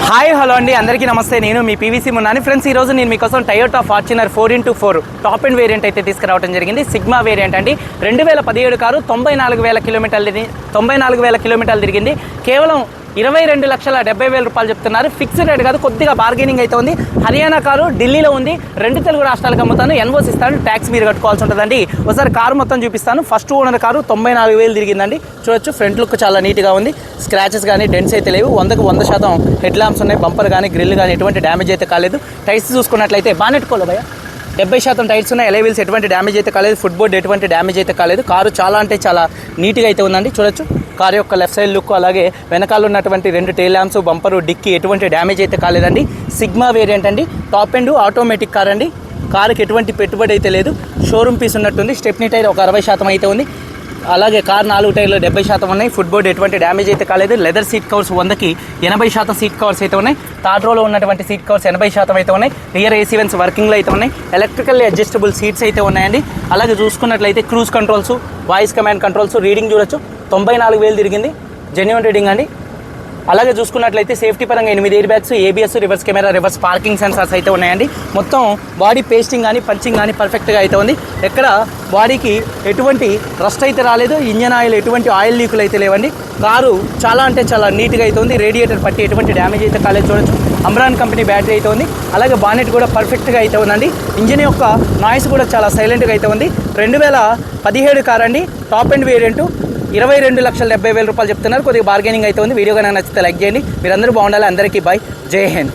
Hi hello అండి, అందరికీ నమస్తే. నేను మీ పీవీసీ మున్నాని. ఫ్రెండ్స్, ఈరోజు నేను మీకోసం Toyota Fortuner 4x4 top and variant అయితే తీసుకురావడం జరిగింది. సిగ్మా వేరియంట్ అండి. 2017 కారు 94,000 కిలోమీటర్లు తిరిగింది. కేవలం 22,70,000 రూపాయలు చెప్తున్నారు. ఫిక్స్డ్ రేట్ కాదు, కొద్దిగా బార్గెనింగ్ అయితే ఉంది. హర్యానా కారు ఢిల్లీలో ఉంది. 2 తెలుగు రాష్ట్రాలకు అమ్ముతాను. ఎన్ఓసి ఇస్తాను, ట్యాక్స్ మీరు కట్టుకోవాల్సి ఉంటుందండి. ఒకసారి కారు మొత్తం చూపిస్తాను. First owner car 94,000 తిరిగిందండి. చూడొచ్చు, ఫ్రంట్ లుక్ చాలా నీట్గా ఉంది. స్క్రాచెస్ కానీ డెంట్స్ అయితే లేవు. 100% హెడ్ ల్యాంప్స్ ఉన్నాయి. బంపర్ కానీ గ్రిల్ కానీ ఎటువంటి డ్యామేజ్ అయితే కాలేదు. టైర్స్ చూసుకున్నట్లయితే బానెట్టుకోలే భయ 70% టైర్స్ ఉన్నాయి. ఎలై వీల్స్ ఎటువంటి డ్యామేజ్ అయితే కాలేదు. ఫుట్ బోర్డ్ ఎటువంటి డ్యామేజ్ అయితే కాలేదు. కారు చాలా అంటే చాలా నీట్గా అయితే ఉందండి. చూడొచ్చు, కారు యొక్క లెఫ్ట్ సైడ్ లుక్, అలాగే వెనకాల ఉన్నటువంటి 2 టైల్ ల్యాంప్స్, బంపరు, డిక్కీ ఎటువంటి డ్యామేజ్ అయితే కాలేదండి. సిగ్మా వేరియంట్ అండి. టాప్ ఎండ్ ఆటోమేటిక్ కార్ అండి. కారుకి ఎటువంటి పెట్టుబడి అయితే లేదు. షోరూమ్ పీస్ ఉన్నట్టుంది. స్టెప్నీ టైర్ ఒక 60% అయితే ఉంది. అలాగే కార్ 4 టైర్లు 70% ఉన్నాయి. ఫుట్ బోర్డ్ ఎటువంటి డ్యామేజ్ అయితే కాలేదు. లెదర్ సీట్ కవర్స్ 100కి 80% సీట్ కవర్స్ అయితే ఉన్నాయి. థర్డ్ రోలో ఉన్నటువంటి సీట్ కవర్స్ 80% అయితే ఉన్నాయి. రియర్ ఏసీ వెంట్స్ వర్కింగ్లో అయితే ఉన్నాయి. ఎలక్ట్రికల్లీ అడ్జస్టబుల్ సీట్స్ అయితే ఉన్నాయండి. అలాగే చూసుకున్నట్లయితే cruise controls, voice command controls, reading చూడొచ్చు 94,000 తిరిగింది. జెన్యూన్ రీడింగ్ అండి. అలాగే చూసుకున్నట్లయితే సేఫ్టీ పరంగా 8 air bags, ABS, reverse camera, reverse parking sensors అయితే ఉన్నాయండి. మొత్తం బాడీ పేస్టింగ్ కానీ పంచింగ్ కానీ పర్ఫెక్ట్గా అయితే ఉంది. ఎక్కడ బాడీకి ఎటువంటి రస్ట్ అయితే రాలేదు. ఇంజన్ ఆయిల్ ఎటువంటి ఆయిల్ లీకులు అయితే లేవండి. కారు చాలా అంటే చాలా నీట్గా అయితే ఉంది. రేడియేటర్ పట్టి ఎటువంటి డ్యామేజ్ అయితే కాలేదు. చూడొచ్చు, అమ్రాన్ కంపెనీ బ్యాటరీ అయితే ఉంది. అలాగే బానెట్ కూడా పర్ఫెక్ట్గా అయితే ఉందండి. ఇంజిన్ యొక్క నాయిస్ కూడా చాలా సైలెంట్గా అయితే ఉంది. 2017 కార్ అండి. Top and variant. 22,70,000 రూపాయలు చెప్తున్నారు. కొద్దిగా బార్గెనింగ్ అయితే ఉంది. వీడియో కనుక నచ్చితే లైక్ చేయండి. మీరందరూ బాగుండాలి. అందరికీ బై, జై హింద్.